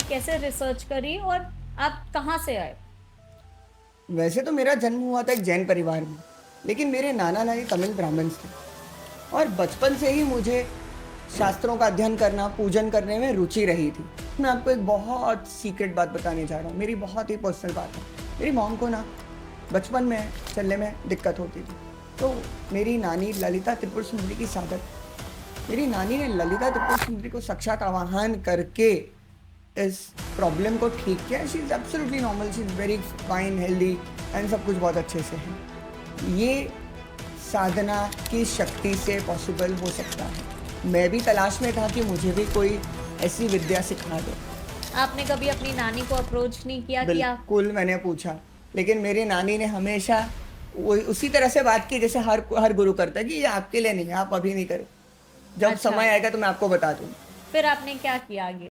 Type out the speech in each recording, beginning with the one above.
कैसे रिसर्च करी और आप कहाँ से आए? वैसे तो मेरा जन्म हुआ था एक जैन परिवार में, लेकिन मेरे नाना नानी तमिल ब्राह्मण्स थे और बचपन से ही मुझे शास्त्रों का अध्ययन करना, पूजन करने में रुचि रही थी। मैं आपको एक बहुत सीक्रेट बात बताने जा रहा हूँ, मेरी बहुत ही पर्सनल बात है। मेरी मॉम को ना बचपन में चलने में दिक्कत होती थी, तो मेरी नानी ललिता त्रिपुर सुंदरी की साधक, मेरी नानी ने ललिता त्रिपुर सुंदरी को साक्षात आवाहन करके इस प्रॉब्लम को ठीक किया। She is absolutely normal, she is very fine, healthy and सब कुछ बहुत अच्छे से है। ये साधना की शक्ति से पॉसिबल हो सकता है। मैं भी तलाश में था कि मुझे भी कोई ऐसी विद्या सिखा दे। आपने कभी अपनी नानी को अप्रोच नहीं किया कि आप बिल्कुल मैंने पूछा, लेकिन मेरी नानी ने हमेशा वो उसी तरह से बात की जैसे हर गुरु करता है कि ये आपके लिए नहीं है, आप अभी नहीं करो। जब अच्छा, समय आएगा तो मैं आपको बता दूँगी। फिर आपने क्या किया आगे?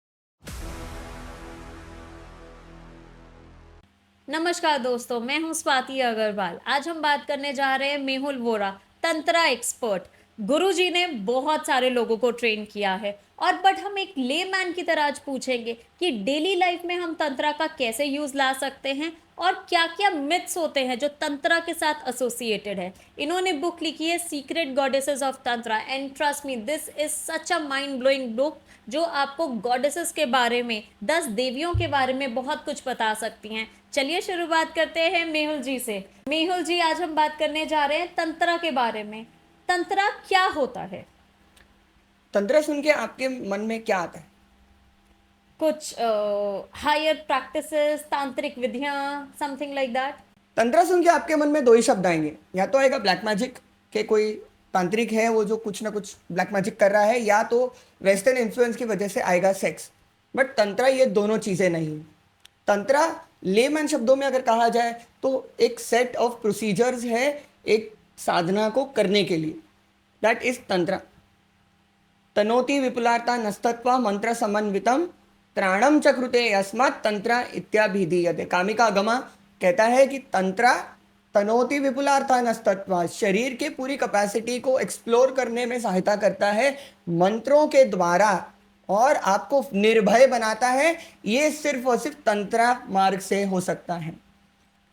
नमस्कार दोस्तों, मैं हूं स्वाति अग्रवाल। आज हम बात करने जा रहे हैं मेहुल वोरा, तंत्रा एक्सपर्ट। गुरुजी ने बहुत सारे लोगों को ट्रेन किया है और बट हम एक लेमैन की तरह आज पूछेंगे कि डेली लाइफ में हम तंत्रा का कैसे यूज ला सकते हैं और क्या क्या मिथ्स होते हैं जो तंत्रा के साथ एसोसिएटेड है। इन्होंने बुक लिखी है secret goddesses of tantra and trust me this is such a mind blowing book जो आपको गॉडेसेस के बारे में 10 देवियों के बारे में बहुत कुछ बता सकती हैं। चलिए शुरुआत करते हैं मेहुल जी से। मेहुल जी, आज हम बात करने जा रहे हैं तंत्रा के बारे में। तंत्रा क्या होता है? तंत्र सुन के आपके मन में क्या आता है? कुछ हायर प्रैक्टिसेस, तांत्रिक विधियां, समथिंग लाइक दैट। तंत्र सुन के आपके मन में दो ही शब्द आएंगे, या तो आएगा ब्लैक मैजिक के कोई तांत्रिक है वो जो कुछ ना कुछ ब्लैक मैजिक कर रहा है, या तो वेस्टर्न इन्फ्लुएंस की वजह से आएगा सेक्स। बट तंत्रा ये दोनों चीज़ें नहीं। तंत्रा लेमैन शब्दों में अगर कहा जाए तो एक सेट ऑफ प्रोसीजर्स है एक साधना को करने के लिए। That is tantra. तनोति विपुलार्ता नस्तत्वा मंत्र समन्वितम त्राणम च कृते अस्मात् तंत्रा इत्याभिधीयते। कामिका गमा कहता है कि तंत्रा तनोति विपुलार्था नस्तत्वा, शरीर के पूरी कैपेसिटी को एक्सप्लोर करने में सहायता करता है मंत्रों के द्वारा और आपको निर्भय बनाता है। ये सिर्फ और सिर्फ तंत्रा मार्ग से हो सकता है।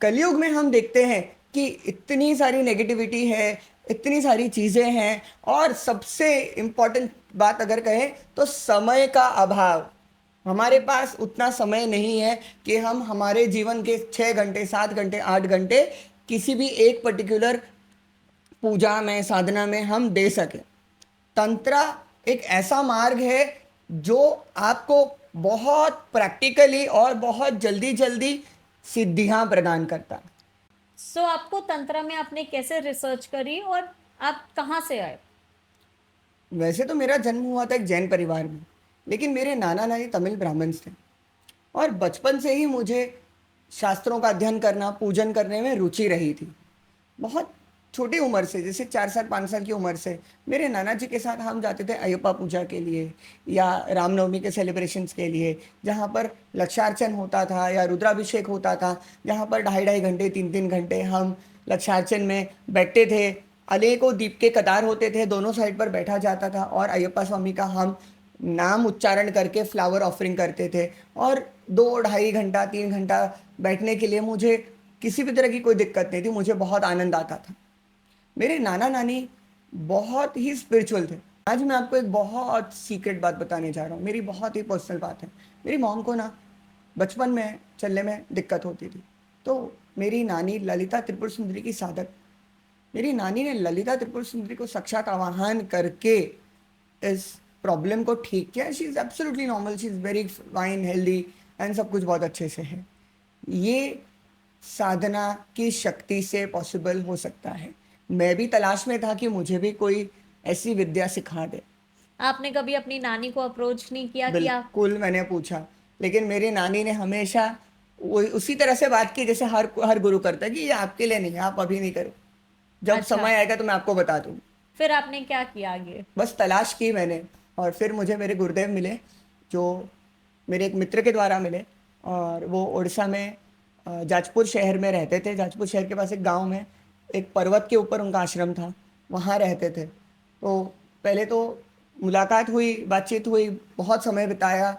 कलयुग में हम देखते हैं कि इतनी सारी नेगेटिविटी है, इतनी सारी चीज़ें हैं, और सबसे इम्पॉर्टेंट बात अगर कहें तो समय का अभाव। हमारे पास उतना समय नहीं है कि हम हमारे जीवन के 6 घंटे, 7 घंटे, 8 घंटे किसी भी एक पर्टिकुलर पूजा में, साधना में हम दे सकें। तंत्रा एक ऐसा मार्ग है जो आपको बहुत प्रैक्टिकली और बहुत जल्दी जल्दी सिद्धियां प्रदान करता है। सो आपको तंत्रा में आपने कैसे रिसर्च करी और आप कहाँ से आए? वैसे तो मेरा जन्म हुआ था एक जैन परिवार में, लेकिन मेरे नाना नानी तमिल ब्राह्मण्स थे और बचपन से ही मुझे शास्त्रों का अध्ययन करना, पूजन करने में रुचि रही थी। बहुत छोटी उम्र से, जैसे 4 साल 5 साल की उम्र से मेरे नाना जी के साथ हम जाते थे अयप्पा पूजा के लिए या रामनवमी के सेलिब्रेशंस के लिए, जहाँ पर लक्षार्चन होता था या रुद्राभिषेक होता था, जहाँ पर 2.5 2.5 घंटे 3 3 घंटे हम लक्षार्चन में बैठते थे। अनेकों दीप के कतार होते थे, दोनों साइड पर बैठा जाता था और अयप्पा स्वामी का हम नाम उच्चारण करके फ्लावर ऑफरिंग करते थे। और 2 2.5 घंटा 3 घंटा बैठने के लिए मुझे किसी भी तरह की कोई दिक्कत नहीं थी, मुझे बहुत आनंद आता था। मेरे नाना नानी बहुत ही स्पिरिचुअल थे। आज मैं आपको एक बहुत सीक्रेट बात बताने जा रहा हूँ, मेरी बहुत ही पर्सनल बात है। मेरी मॉम को ना बचपन में चलने में दिक्कत होती थी, तो मेरी नानी ललिता त्रिपुर सुंदरी की साधक, मेरी नानी ने ललिता त्रिपुर सुंदरी को साक्षात आवाहन करके इस प्रॉब्लम को ठीक किया। She is absolutely normal, she is very fine, healthy and सब कुछ बहुत अच्छे से है। ये साधना की शक्ति से पॉसिबल हो सकता है। मैं भी तलाश में था कि मुझे भी कोई ऐसी विद्या सिखा दे। आपने कभी अपनी नानी को अप्रोच नहीं किया कि आप बिल्कुल मैंने पूछा, लेकिन मेरी नानी ने हमेशा वो उसी तरह से बात की जैसे हर गुरु करता है कि ये आपके लिए नहीं है, आप अभी नहीं करो। जब अच्छा, समय आएगा तो मैं आपको बता दूँगी। फिर आपने क्या किया आगे? बस तलाश की मैंने, और फिर मुझे मेरे गुरुदेव मिले जो मेरे एक मित्र के द्वारा मिले, और वो उड़ीसा में जाजपुर शहर में रहते थे। जाजपुर शहर के पास एक गांव में एक पर्वत के ऊपर उनका आश्रम था, वहाँ रहते थे। तो पहले तो मुलाकात हुई, बातचीत हुई, बहुत समय बिताया।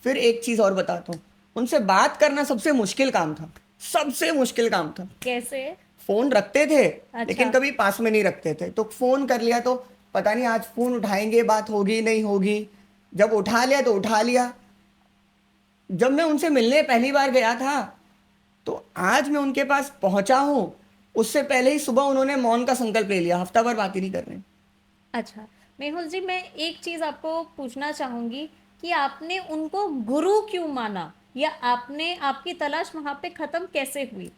फिर एक चीज़ और बताता हूँ, उनसे बात करना सबसे मुश्किल काम था, सबसे मुश्किल काम था। कैसे? फोन रखते थे लेकिन अच्छा। कभी पास में नहीं रखते थे, तो फोन कर लिया तो पता नहीं आज फोन उठाएंगे, बात होगी नहीं होगी। जब उठा लिया तो उठा लिया। जब मैं उनसे मिलने पहली बार गया था, तो आज मैं उनके पास पहुंचा हूं, उससे पहले ही सुबह उन्होंने मौन का संकल्प ले लिया, हफ्ता भर बात ही नहीं कर रहे। अच्छा, मेहुल जी, मैं एक चीज़ आपको पूछना चाहूँगी कि आपने उनको गुरु क्यों माना? या आपने आपकी तलाश वहाँ पे ख़त्म कैसे हुई?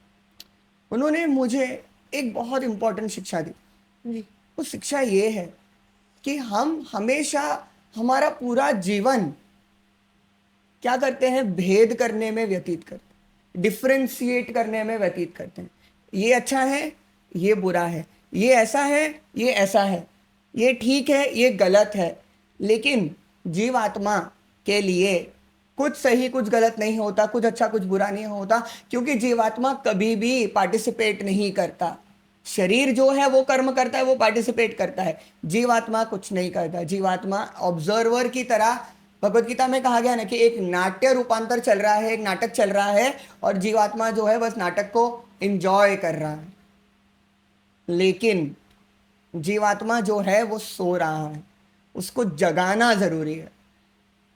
उन्होंने मुझे एक बहुत इंपॉर्टेंट शिक्षा दी। जी। वो शिक्षा ये है कि हम हमेशा हमारा पूरा जीवन क्या करते हैं, भेद करने में व्यतीत करते हैं, डिफ्रेंशिएट करने में व्यतीत करते हैं। ये अच्छा है, ये बुरा है, ये ऐसा है, ये ऐसा है, ये ठीक है, ये गलत है। लेकिन जीवात्मा के लिए कुछ सही कुछ गलत नहीं होता, कुछ अच्छा कुछ बुरा नहीं होता, क्योंकि जीवात्मा कभी भी पार्टिसिपेट नहीं करता। शरीर जो है वो कर्म करता है, वो पार्टिसिपेट करता है। जीवात्मा कुछ नहीं करता। जीवात्मा ऑब्जर्वर की तरह, भगवत गीता में कहा गया ना कि एक नाट्य रूपांतर चल रहा है, एक नाटक चल रहा है, और जीवात्मा जो है बस नाटक को एंजॉय कर रहा है। लेकिन जीवात्मा जो है वो सो रहा है, उसको जगाना जरूरी है।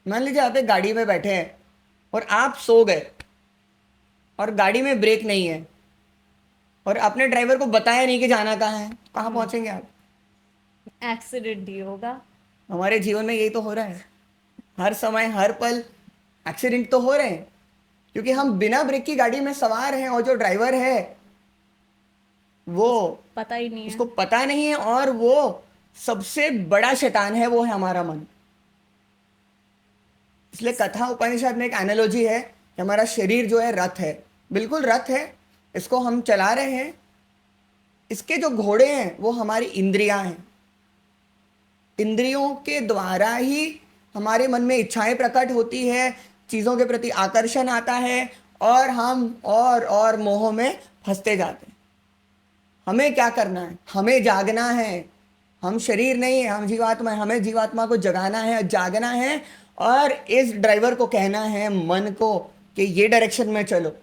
मान लीजिए आप एक गाड़ी में बैठे हैं और आप सो गए और गाड़ी में ब्रेक नहीं है और आपने ड्राइवर को बताया नहीं कि जाना कहाँ है, तो कहाँ पहुंचेंगे आप? एक्सीडेंट ही होगा। हमारे जीवन में यही तो हो रहा है, हर समय हर पल एक्सीडेंट तो हो रहे हैं, क्योंकि हम बिना ब्रेक की गाड़ी में सवार हैं और जो ड्राइवर है वो, पता ही नहीं उसको है। पता नहीं है, और वो सबसे बड़ा शैतान है, वो है हमारा मन। इसलिए कथा उपनिषद में एक एनालॉजी है कि हमारा शरीर जो है रथ है, बिल्कुल रथ है, इसको हम चला रहे हैं। इसके जो घोड़े हैं वो हमारी इंद्रियां हैं। इंद्रियों के द्वारा ही हमारे मन में इच्छाएं प्रकट होती है, चीज़ों के प्रति आकर्षण आता है, और हम और मोह में फंसते जाते हैं। हमें क्या करना है? हमें जागना है। हम शरीर नहीं है, हम जीवात्मा है। हमें जीवात्मा को जगाना है, जागना है, और इस ड्राइवर को कहना है, मन को, कि ये डायरेक्शन में चलो।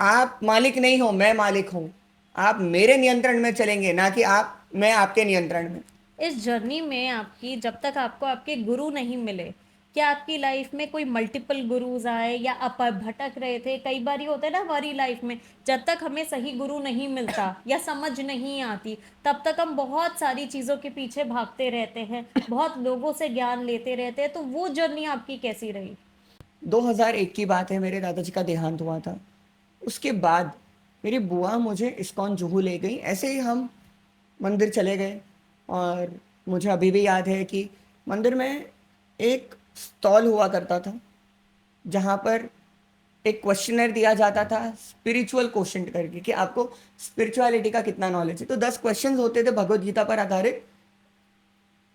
आप मालिक नहीं हो, मैं मालिक हूं। आप मेरे नियंत्रण में चलेंगे, ना कि मैं आपके नियंत्रण में। इस जर्नी में आपकी, जब तक आपको आपके गुरु नहीं मिले, क्या आपकी लाइफ में कोई मल्टीपल गुरुज आए या आप भटक रहे थे? कई बार ये होता है ना हमारी लाइफ में, जब तक हमें सही गुरु नहीं मिलता या समझ नहीं आती, तब तक हम बहुत सारी चीज़ों के पीछे भागते रहते हैं, बहुत लोगों से ज्ञान लेते रहते हैं। तो वो जर्नी आपकी कैसी रही? 2001 की बात है, मेरे दादाजी का देहांत हुआ था। उसके बाद मेरी बुआ मुझे इस्कॉन जुहू ले गई। ऐसे ही हम मंदिर चले गए, और मुझे अभी भी याद है कि मंदिर में एक स्टॉल हुआ करता था, जहाँ पर एक क्वेश्चनर दिया जाता था, स्पिरिचुअल क्वेश्चन करके, कि आपको स्पिरिचुअलिटी का कितना नॉलेज है। तो 10 क्वेश्चंस होते थे भगवत गीता पर आधारित,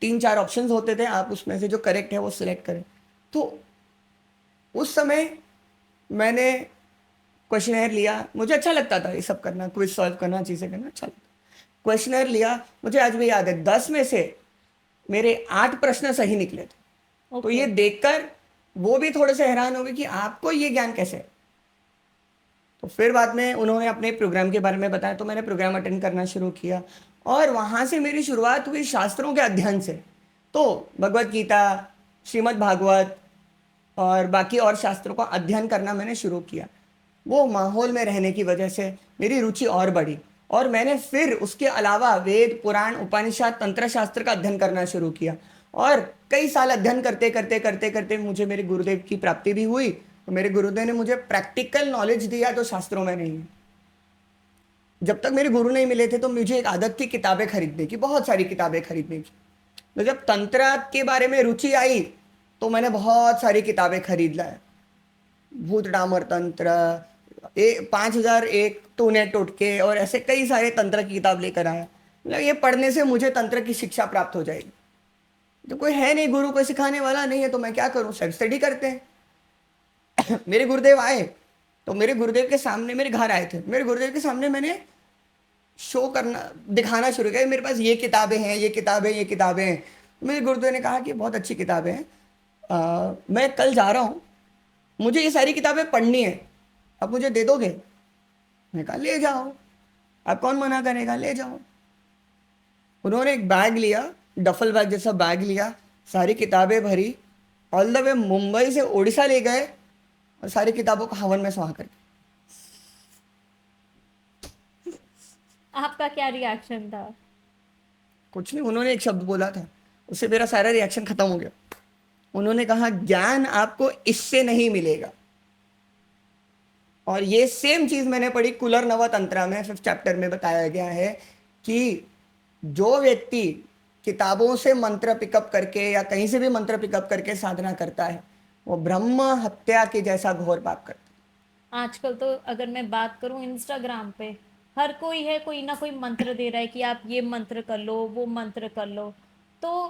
3-4 ऑप्शंस होते थे, आप उसमें से जो करेक्ट है वो सिलेक्ट करें। तो उस समय मैंने क्वेश्चनर लिया, मुझे अच्छा लगता था ये सब करना, क्विज सॉल्व करना, चीज़ें करना अच्छा लगता। क्वेश्चनर लिया, मुझे आज भी याद है 10 में से मेरे 8 प्रश्न सही निकले थे। तो ओके। ये देखकर वो भी थोड़े से हैरान हो गए कि आपको ये ज्ञान कैसे है। तो फिर बाद में उन्होंने अपने प्रोग्राम के बारे में बताया, तो मैंने प्रोग्राम अटेंड करना शुरू किया, और वहाँ से मेरी शुरुआत हुई शास्त्रों के अध्ययन से। तो भगवत गीता, श्रीमद् भागवत और बाकी और शास्त्रों का अध्ययन करना मैंने शुरू किया। वो माहौल में रहने की वजह से मेरी रुचि और बढ़ी, और मैंने फिर उसके अलावा वेद, पुराण, उपनिषद, तंत्र शास्त्र का अध्ययन करना शुरू किया। और कई साल अध्ययन करते करते करते करते मुझे मेरे गुरुदेव की प्राप्ति भी हुई। तो मेरे गुरुदेव ने मुझे प्रैक्टिकल नॉलेज दिया जो शास्त्रों में नहीं है। जब तक मेरे गुरु नहीं मिले थे तो मुझे एक आदत थी किताबें खरीदने की, बहुत सारी किताबें खरीदने की। तो जब तंत्र के बारे में रुचि आई तो मैंने बहुत सारी किताबें खरीद लाया। भूत डामर तंत्र, 5001 टूने टोटके, और ऐसे कई सारे तंत्र की किताब लेकर आया। मतलब ये पढ़ने से मुझे तंत्र की शिक्षा प्राप्त हो जाएगी। तो कोई है नहीं, गुरु कोई सिखाने वाला नहीं है, तो मैं क्या करूं, सेल्फ स्टडी करते हैं। मेरे गुरुदेव आए, तो मेरे गुरुदेव के सामने, मेरे घर आए थे, मेरे गुरुदेव के सामने मैंने शो करना, दिखाना शुरू किया, मेरे पास ये किताबें हैं, ये किताबें, ये किताबें हैं। मेरे गुरुदेव ने कहा कि बहुत अच्छी किताबें हैं, मैं कल जा रहा हूँ, मुझे ये सारी किताबें पढ़नी है, आप मुझे दे दोगे? मैं कहा ले जाओ, आप कौन मना करेगा, ले जाओ। उन्होंने एक बैग लिया, डफल बैग जैसा बैग लिया, सारी किताबें भरी, ऑल द वे मुंबई से उड़ीसा ले गए और सारी किताबों को हवन में सुहा कर। आपका क्या रिएक्शन था? कुछ नहीं, उन्होंने एक शब्द बोला था, उससे मेरा सारा रिएक्शन खत्म हो गया। उन्होंने कहा ज्ञान आपको इससे नहीं मिलेगा। और ये सेम चीज मैंने पढ़ी कुलर नव तंत्रा में 5th चैप्टर में बताया गया है कि जो व्यक्ति किताबों से मंत्र पिकअप करके या कहीं से भी मंत्र पिकअप करके साधना करता है, वो ब्रह्म हत्या के जैसा घोर पाप करता है। आजकल तो अगर मैं बात करूं इंस्टाग्राम पे, हर कोई है, कोई ना कोई मंत्र दे रहा है कि आप ये मंत्र कर लो, वो मंत्र कर लो। तो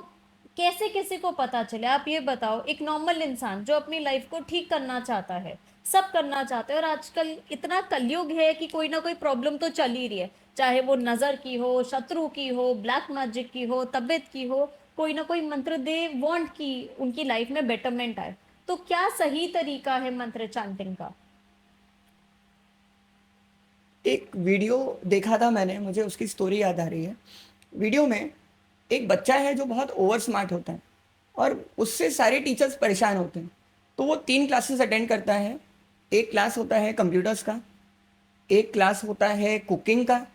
कैसे किसी को पता चले? आप ये बताओ, एक नॉर्मल इंसान जो अपनी लाइफ को ठीक करना चाहता है, सब करना चाहते हैं, और आजकल इतना कलयुग है कि कोई ना कोई प्रॉब्लम तो चल ही रही है, चाहे वो नजर की हो, शत्रु की हो, ब्लैक मैजिक की हो, तबीयत की हो, कोई ना कोई मंत्र दे वांट कि उनकी लाइफ में बेटरमेंट आए। तो क्या सही तरीका है मंत्र चैंटिंग का? एक वीडियो देखा था मैंने, मुझे उसकी स्टोरी याद आ रही है। वीडियो में एक बच्चा है जो बहुत ओवर स्मार्ट होता है और उससे सारे टीचर्स परेशान होते हैं। तो वो 3 क्लासेस अटेंड करता है। एक क्लास होता है कंप्यूटर्स का, एक क्लास होता है कुकिंग का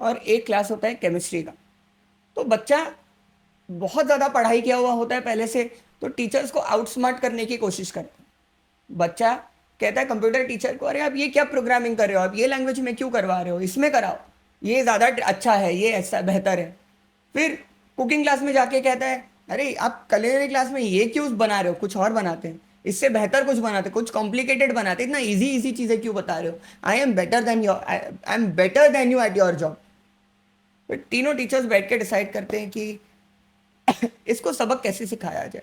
और एक क्लास होता है केमिस्ट्री का। तो बच्चा बहुत ज़्यादा पढ़ाई किया हुआ होता है पहले से, तो टीचर्स को आउटस्मार्ट करने की कोशिश करता है। बच्चा कहता है कंप्यूटर टीचर को, अरे आप ये क्या प्रोग्रामिंग कर रहे हो, आप ये लैंग्वेज में क्यों करवा रहे हो, इसमें कराओ, ये ज़्यादा अच्छा है, ये ऐसा बेहतर है। फिर कुकिंग क्लास में जाके कहता है, अरे आप culinary क्लास में ये क्यों बना रहे हो, कुछ और बनाते हैं, इससे बेहतर कुछ बनाते, कुछ कॉम्प्लिकेटेड बनाते, इतना इजी इजी चीज़ें क्यों बता रहे हो, I am better than you at your job. फिर तीनों टीचर्स बैठ के डिसाइड करते हैं कि इसको सबक कैसे सिखाया जाए।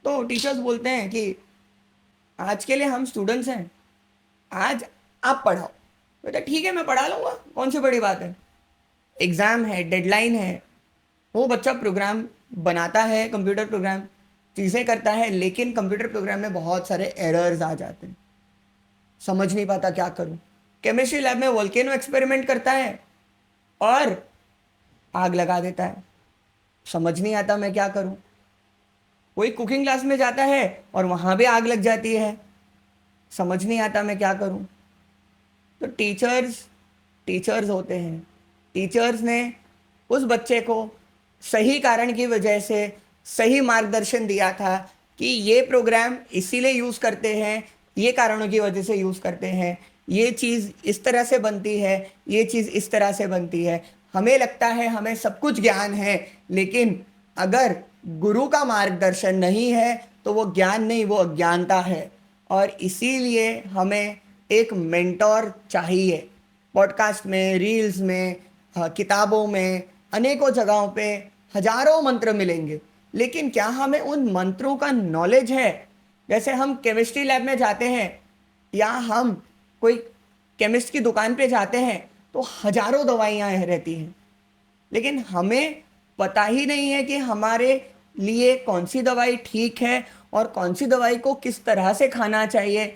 तो टीचर्स बोलते हैं कि आज के लिए हम स्टूडेंट्स हैं, आज आप पढ़ाओ। बेटा ठीक है, मैं पढ़ा लूँगा, कौन सी बड़ी बात है, एग्ज़ाम है, डेडलाइन है। वो बच्चा प्रोग्राम बनाता है, कंप्यूटर प्रोग्राम चीज़ें करता है, लेकिन कंप्यूटर प्रोग्राम में बहुत सारे एरर्स आ जाते हैं, समझ नहीं पाता क्या करूँ। केमिस्ट्री लैब में वोल्केनो एक्सपेरिमेंट करता है और आग लगा देता है, समझ नहीं आता मैं क्या करूँ। कोई कुकिंग क्लास में जाता है और वहाँ भी आग लग जाती है, समझ नहीं आता मैं क्या करूँ। तो टीचर्स होते हैं, टीचर्स ने उस बच्चे को सही कारण की वजह से सही मार्गदर्शन दिया था कि ये प्रोग्राम इसीलिए यूज़ करते हैं, ये कारणों की वजह से यूज़ करते हैं, ये चीज़ इस तरह से बनती है, ये चीज़ इस तरह से बनती है। हमें लगता है हमें सब कुछ ज्ञान है, लेकिन अगर गुरु का मार्गदर्शन नहीं है तो वो ज्ञान नहीं, वो अज्ञानता है। और इसीलिए हमें एक मेंटोर चाहिए। पॉडकास्ट में, रील्स में, किताबों में, अनेकों जगहों पे हजारों मंत्र मिलेंगे, लेकिन क्या हमें उन मंत्रों का नॉलेज है? जैसे हम केमिस्ट्री लैब में जाते हैं या हम कोई केमिस्ट की दुकान पे जाते हैं तो हजारों दवाइयाँ रहती हैं, लेकिन हमें पता ही नहीं है कि हमारे लिए कौन सी दवाई ठीक है और कौन सी दवाई को किस तरह से खाना चाहिए।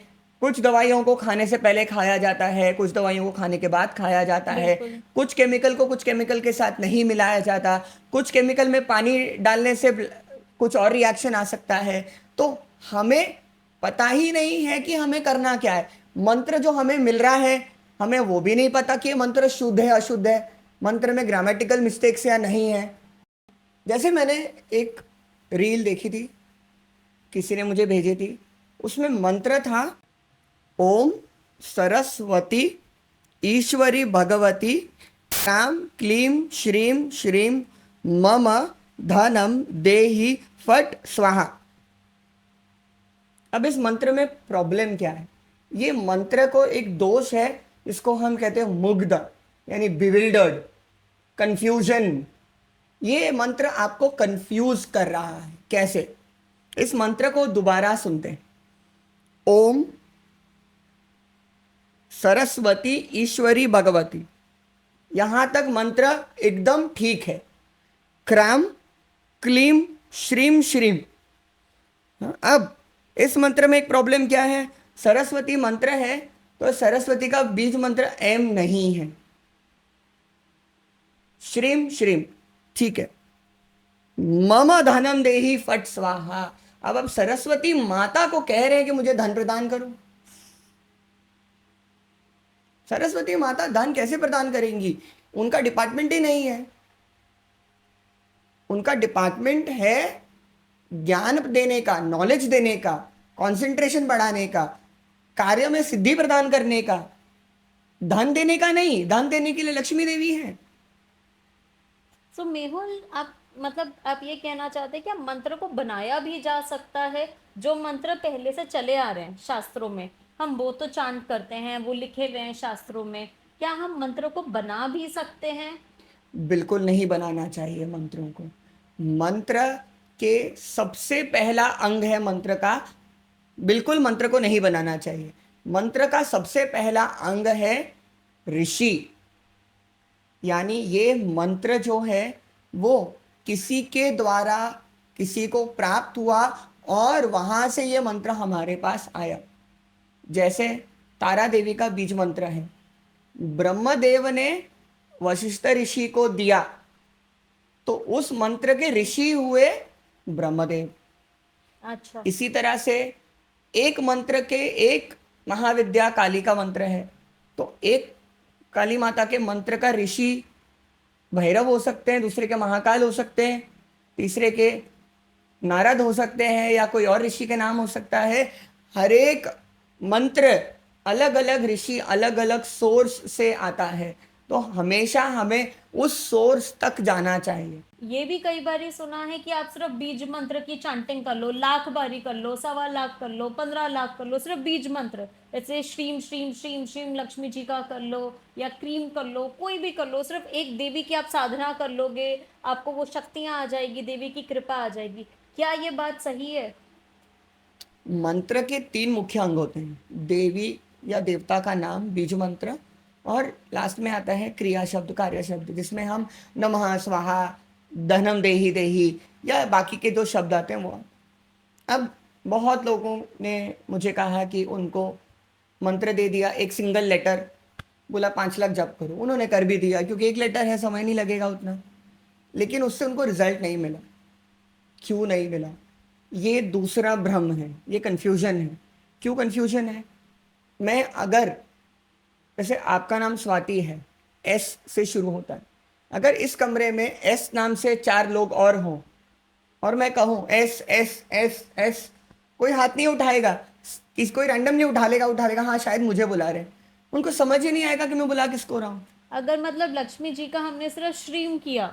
कुछ दवाइयों को खाने से पहले खाया जाता है, कुछ दवाइयों को खाने के बाद खाया जाता है, बिल्कुल। कुछ केमिकल को कुछ केमिकल के साथ नहीं मिलाया जाता, कुछ केमिकल में पानी डालने से कुछ और रिएक्शन आ सकता है। तो हमें पता ही नहीं है कि हमें करना क्या है। मंत्र जो हमें मिल रहा है, हमें वो भी नहीं पता कि ये मंत्र शुद्ध है अशुद्ध है, मंत्र में ग्रामेटिकल मिस्टेक्स या नहीं है। जैसे मैंने एक रील देखी थी, किसी ने मुझे भेजी थी, उसमें मंत्र था ओम सरस्वती ईश्वरी भगवती क्राम क्लीम श्रीम श्रीम मम धनम देहि फट स्वाहा। अब इस मंत्र में प्रॉब्लम क्या है? ये मंत्र को एक दोष है, इसको हम कहते हैं मुग्ध, यानी बिविल्डर्ड, कंफ्यूजन। ये मंत्र आपको कंफ्यूज कर रहा है। कैसे? इस मंत्र को दोबारा सुनते हैं। ओम सरस्वती ईश्वरी भगवती, यहां तक मंत्र एकदम ठीक है। क्राम क्लीम श्रीम श्रीम, हाँ, अब इस मंत्र में एक प्रॉब्लम क्या है, सरस्वती मंत्र है तो सरस्वती का बीज मंत्र एम नहीं है, श्रीम श्रीम, ठीक है। मम धनम देहि फट स्वाहा। अब सरस्वती माता को कह रहे हैं कि मुझे धन प्रदान करो। सरस्वती माता धन कैसे प्रदान करेंगी, उनका डिपार्टमेंट ही नहीं है। उनका डिपार्टमेंट है ज्ञान देने का, नॉलेज देने का, कंसंट्रेशन बढ़ाने का, कार्य में सिद्धि प्रदान करने का, धन देने का नहीं। धन देने के लिए लक्ष्मी देवी है। सो मेहुल, आप मतलब आप ये कहना चाहते हैं कि मंत्र को बनाया भी जा सकता है? जो मंत्र पहले से चले आ रहे हैं शास्त्रों में, हम वो तो चांट करते हैं, वो लिखे हुए हैं शास्त्रों में, क्या हम मंत्र को बना भी सकते हैं? बिल्कुल नहीं बनाना चाहिए मंत्रों को। मंत्र के सबसे पहला अंग है मंत्र का, बिल्कुल मंत्र को नहीं बनाना चाहिए। मंत्र का सबसे पहला अंग है ऋषि, यानी ये मंत्र जो है वो किसी के द्वारा किसी को प्राप्त हुआ और वहां से ये मंत्र हमारे पास आया। जैसे तारा देवी का बीज मंत्र है, ब्रह्मदेव ने वशिष्ठ ऋषि को दिया तो उस मंत्र के ऋषि हुए ब्रह्मदेव। अच्छा। इसी तरह से एक मंत्र के एक महाविद्या काली का मंत्र है, तो एक काली माता के मंत्र का ऋषि भैरव हो सकते हैं, दूसरे के महाकाल हो सकते हैं, तीसरे के नारद हो सकते हैं, या कोई और ऋषि के नाम हो सकता है। हर एक मंत्र अलग अलग ऋषि अलग अलग सोर्स से आता है, तो हमेशा हमें उस सोर्स तक जाना चाहिए। ये भी कई बार सुना है कि आप सिर्फ बीज मंत्र की चांटिंग कर लो, लाख बारी कर लो, 1.25 लाख कर लो, 15 लाख कर लो, सिर्फ बीज मंत्र, जैसे श्रीम श्रीम श्रीम श्रीम लक्ष्मी जी का कर लो या क्रीम कर लो, कोई भी कर लो, सिर्फ एक देवी की आप साधना कर लोगे, आपको वो शक्तियां आ जाएगी, देवी की कृपा आ जाएगी। क्या ये बात सही है? मंत्र के 3 मुख्य अंग होते हैं, देवी या देवता का नाम बीज मंत्र, और लास्ट में आता है क्रिया शब्द, कार्य शब्द, जिसमें हम नमः स्वाहा, धनम देहि देहि या बाकी के जो शब्द आते हैं वो। अब बहुत लोगों ने मुझे कहा कि उनको मंत्र दे दिया, एक सिंगल लेटर, बोला 5 लाख जप करो, उन्होंने कर भी दिया क्योंकि एक लेटर है, समय नहीं लगेगा उतना, लेकिन उससे उनको रिजल्ट नहीं मिला। क्यों नहीं मिला? ये दूसरा भ्रम है, ये कंफ्यूजन है। क्यों कंफ्यूजन है? मैं अगर, जैसे आपका नाम स्वाति है, एस से शुरू होता है, अगर इस कमरे में एस नाम से 4 लोग और हों और मैं कहूँ एस एस एस एस, कोई हाथ नहीं उठाएगा, कोई रैंडम नहीं उठा लेगा हाँ शायद मुझे बुला रहे हैं, उनको समझ ही नहीं आएगा कि मैं बुला किसको रहा हूँ। अगर मतलब लक्ष्मी जी का हमने सिर्फ श्रीम किया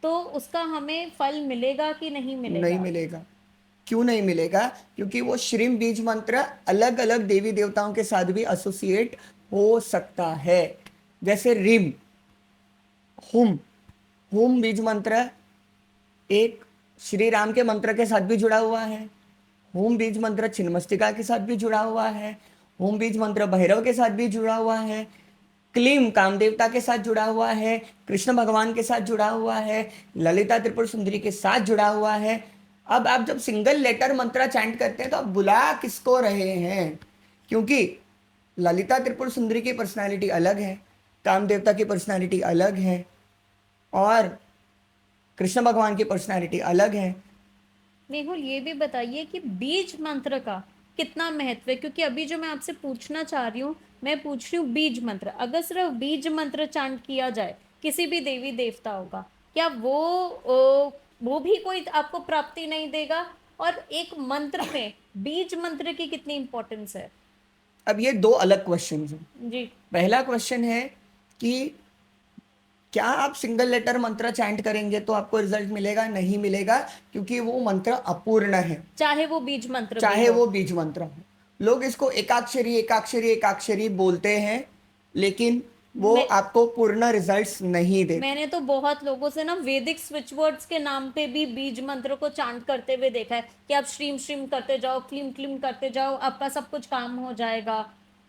तो उसका हमें फल मिलेगा कि नहीं नहीं मिलेगा? मिलेगा। क्यों नहीं मिलेगा? क्योंकि वो श्रीम बीज मंत्र अलग अलग देवी देवताओं के साथ भी एसोसिएट हो सकता है। जैसे रिम, हुम, हुम बीज मंत्र एक श्री राम के मंत्र के साथ भी जुड़ा हुआ है, होम बीज मंत्र छिन्नमस्तिका के साथ भी जुड़ा हुआ है, होम बीज मंत्र भैरव के साथ भी जुड़ा हुआ है, क्लीम कामदेवता के साथ जुड़ा हुआ है, कृष्ण भगवान के साथ जुड़ा हुआ है, ललिता त्रिपुर सुंदरी के साथ जुड़ा हुआ है। अब आप जब सिंगल लेटर मंत्र चैंट करते हैं तो आप बुला किसको रहे हैं? क्योंकि ललिता त्रिपुर सुंदरी की पर्सनालिटी अलग है, कामदेवता की पर्सनालिटी अलग है, और कृष्ण भगवान की पर्सनालिटी अलग है। मेहुल, ये भी बताइए कि बीज मंत्र का कितना महत्व है, क्योंकि अभी जो मैं आपसे पूछना चाह रही हूँ, मैं पूछ रही हूँ बीज मंत्र, अगर सिर्फ बीज मंत्र चांट किया जाए किसी भी देवी देवताओं का, क्या वो भी कोई आपको प्राप्ति नहीं देगा? और एक मंत्र में बीज मंत्र की कितनी इंपॉर्टेंस है? अब ये 2 अलग क्वेश्चन हैं। जी। पहला क्वेश्चन है कि क्या आप सिंगल लेटर मंत्र चैंट करेंगे तो आपको रिजल्ट मिलेगा? नहीं मिलेगा, क्योंकि वो मंत्र अपूर्ण है, चाहे वो बीज मंत्र भी चाहे हो। वो बीज मंत्र हो। लोग इसको एकाक्षरी एकाक्षरी एकाक्षरी बोलते हैं, लेकिन वो मैं आपको पूर्ण रिजल्ट्स नहीं देते। मैंने तो बहुत लोगों से ना वैदिक स्विच वर्ड्स के नाम पे भी बीज मंत्र को चांट करते हुए देखा है कि आप श्रीम श्रीम करते जाओ, क्लीम क्लीम करते जाओ, आपका सब कुछ काम हो जाएगा।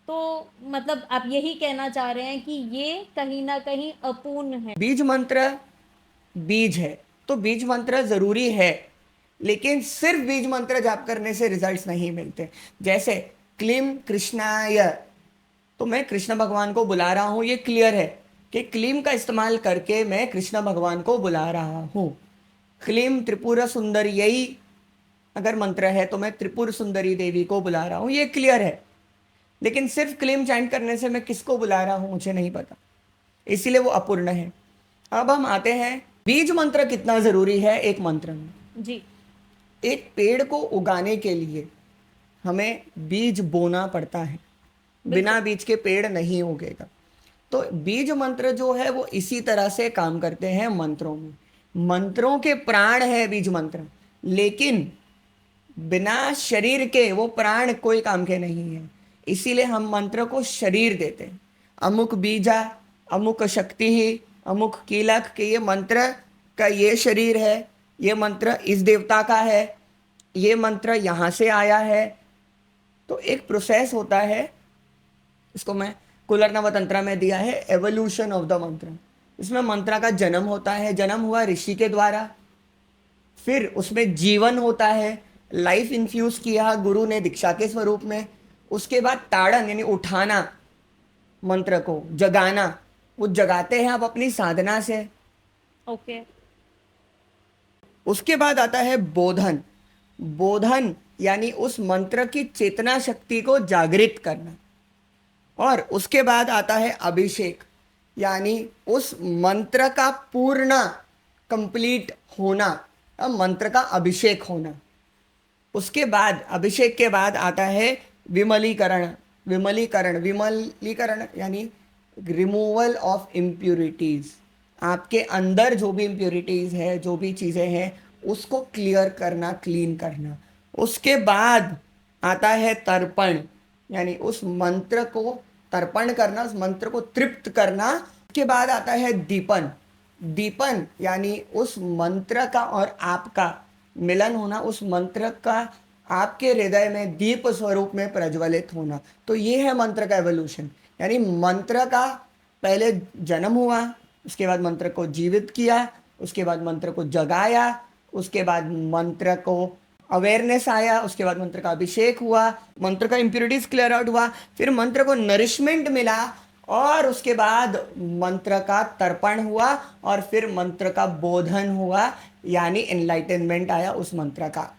तो मतलब आप यही कहना चाह रहे हैं कि ये कहीं ना कहीं अपूर्ण है? बीज मंत्र बीज है तो बीज मंत्र जरूरी है, लेकिन सिर्फ बीज मंत्र जाप करने से रिजल्ट्स नहीं मिलते। जैसे क्लीम कृष्णाय, तो मैं कृष्ण भगवान को बुला रहा हूँ, ये क्लियर है कि क्लीम का इस्तेमाल करके मैं कृष्ण भगवान को बुला रहा हूँ। क्लीम त्रिपुरा सुंदरी अगर मंत्र है तो मैं त्रिपुर सुंदरी देवी को बुला रहा हूँ, ये क्लियर है। लेकिन सिर्फ क्लीम चैंट करने से मैं किसको बुला रहा हूँ मुझे नहीं पता, इसीलिए वो अपूर्ण है। अब हम आते हैं बीज मंत्र कितना जरूरी है एक मंत्र में। जी। एक पेड़ को उगाने के लिए हमें बीज बोना पड़ता है, बिना बीज के पेड़ नहीं उगेगा। तो बीज मंत्र जो है वो इसी तरह से काम करते हैं मंत्रों में। मंत्रों के प्राण है बीज मंत्र, लेकिन बिना शरीर के वो प्राण कोई काम के नहीं है, इसीलिए हम मंत्र को शरीर देते हैं। अमुक बीजा, अमुक शक्ति ही, अमुक कीलक के ये मंत्र का ये शरीर है, ये मंत्र इस देवता का है, ये मंत्र यहाँ से आया है। तो एक प्रोसेस होता है, इसको मैं कुलरनव तंत्र में दिया है एवोल्यूशन ऑफ द मंत्र। इसमें मंत्र का जन्म होता है, जन्म हुआ ऋषि के द्वारा, फिर उसमें जीवन होता है, लाइफ इन्फ्यूज किया गुरु ने दीक्षा के स्वरूप में। उसके बाद ताड़न यानी उठाना, मंत्र को जगाना, वो जगाते हैं आप अपनी साधना से। ओके। उसके बाद आता है बोधन। बोधन यानी उस मंत्र की चेतना शक्ति को जागृत करना। और उसके बाद आता है अभिषेक, यानी उस मंत्र का पूर्ण कंप्लीट होना, मंत्र का अभिषेक होना। उसके बाद अभिषेक के बाद आता है विमलीकरण। विमलीकरण यानी रिमूवल ऑफ इम्प्यूरिटीज। आपके अंदर जो भी इम्प्यूरिटीज है, जो भी चीज़ें हैं, उसको क्लियर करना, क्लीन करना। उसके बाद आता है तर्पण, यानी उस मंत्र को तर्पण करना, उस मंत्र को तृप्त करना। उसके बाद आता है दीपन। दीपन यानी उस मंत्र का और आपका मिलन होना, उस मंत्र का आपके हृदय में दीप स्वरूप में प्रज्वलित होना। तो ये है मंत्र का एवोल्यूशन, यानी मंत्र का पहले जन्म हुआ, उसके बाद मंत्र को जीवित किया, उसके बाद मंत्र को जगाया, उसके बाद मंत्र को अवेयरनेस आया, उसके बाद मंत्र का अभिषेक हुआ, मंत्र का इम्प्योरिटीज क्लियर आउट हुआ, फिर मंत्र को नरिशमेंट मिला, और उसके बाद मंत्र का तर्पण हुआ, और फिर मंत्र का बोधन हुआ, यानी एनलाइटनमेंट आया उस मंत्र का।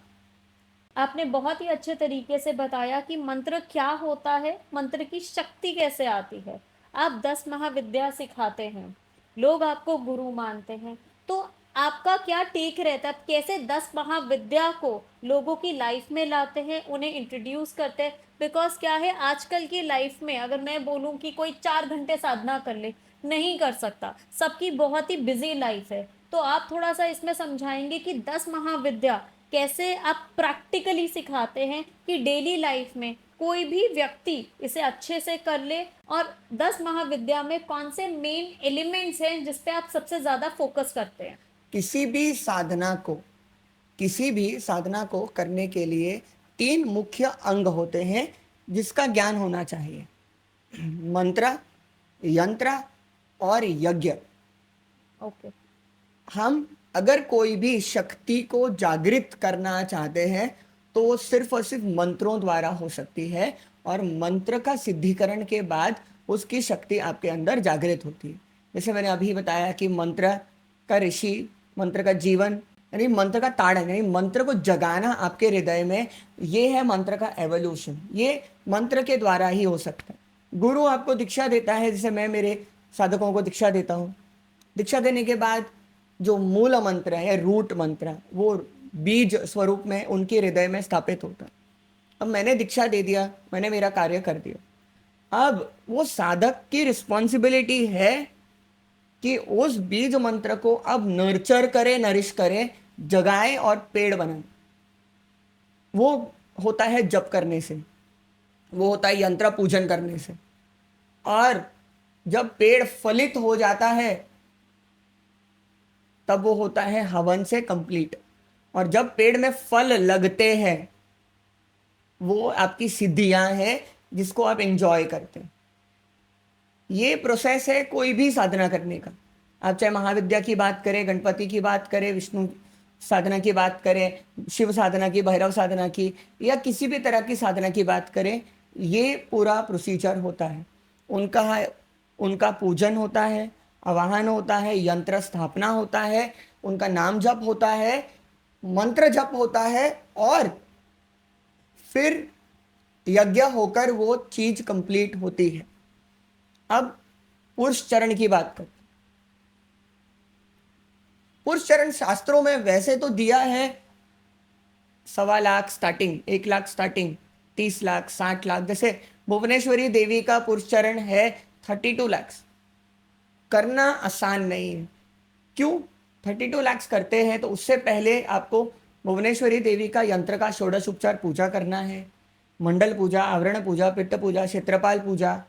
आपने बहुत ही अच्छे तरीके से बताया कि मंत्र क्या होता है, मंत्र की शक्ति कैसे आती है। आप 10 महाविद्या सिखाते हैं, लोग आपको गुरु मानते हैं, तो आपका क्या टेक रहता है, आप कैसे 10 महाविद्या को लोगों की लाइफ में लाते हैं, उन्हें इंट्रोड्यूस करते हैं? बिकॉज क्या है, आजकल की लाइफ में अगर मैं बोलूँ कि कोई 4 घंटे साधना कर ले, नहीं कर सकता, सबकी बहुत ही बिजी लाइफ है। तो आप थोड़ा सा इसमें समझाएंगे कि 10 महाविद्या कैसे आप प्रैक्टिकली सिखाते हैं कि डेली लाइफ में कोई भी व्यक्ति इसे अच्छे से कर ले, और 10 महाविद्या में कौन से मेन एलिमेंट्स हैं जिस पे आप सबसे ज़्यादा फोकस करते हैं? किसी भी साधना को करने के लिए 3 मुख्य अंग होते हैं जिसका ज्ञान होना चाहिए: मंत्र, यंत्र और यज्ञ। ओके। हम अगर कोई भी शक्ति को जागृत करना चाहते हैं तो वो सिर्फ और सिर्फ मंत्रों द्वारा हो सकती है, और मंत्र का सिद्धिकरण के बाद उसकी शक्ति आपके अंदर जागृत होती है। जैसे मैंने अभी बताया कि मंत्र का ऋषि, मंत्र का जीवन, यानी मंत्र का ताड़न, यानी मंत्र को जगाना आपके हृदय में, ये है मंत्र का एवोल्यूशन। ये मंत्र के द्वारा ही हो सकता है। गुरु आपको दीक्षा देता है, जैसे मैं मेरे साधकों को दीक्षा देता हूँ। दीक्षा देने के बाद जो मूल मंत्र है, रूट मंत्र, वो बीज स्वरूप में उनके हृदय में स्थापित होता है। अब मैंने दीक्षा दे दिया, मैंने मेरा कार्य कर दिया। अब वो साधक की रिस्पॉन्सिबिलिटी है कि उस बीज मंत्र को अब नर्चर करे, नरिश करे, जगाए और पेड़ बनाए। वो होता है जप करने से, वो होता है यंत्र पूजन करने से। और जब पेड़ फलित हो जाता है तब वो होता है हवन से कंप्लीट। और जब पेड़ में फल लगते हैं वो आपकी सिद्धियां हैं जिसको आप एंजॉय करते हैं। ये प्रोसेस है कोई भी साधना करने का। आप चाहे महाविद्या की बात करें, गणपति की बात करें, विष्णु साधना की बात करें, शिव साधना की, भैरव साधना की, या किसी भी तरह की साधना की बात करें, ये पूरा प्रोसीजर होता है। उनका उनका पूजन होता है, आवाहन होता है, यंत्र स्थापना होता है, उनका नाम जप होता है, मंत्र जप होता है, और फिर यज्ञ होकर वो चीज कंप्लीट होती है। अब पुरुष चरण की बात करते हैं। पुरुष चरण शास्त्रों में वैसे तो दिया है 1.25 लाख स्टार्टिंग, 1 लाख स्टार्टिंग, 30 लाख, 60 लाख। जैसे भुवनेश्वरी देवी का पुरुष चरण है 32 लाख। करना आसान नहीं है। क्यों 32 लाख करते हैं? तो उससे पहले आपको भुवनेश्वरी देवी का यंत्र का षोडश उपचार पूजा करना है, मंडल पूजा, आवरण पूजा, पित्त पूजा, क्षेत्रपाल पूजा,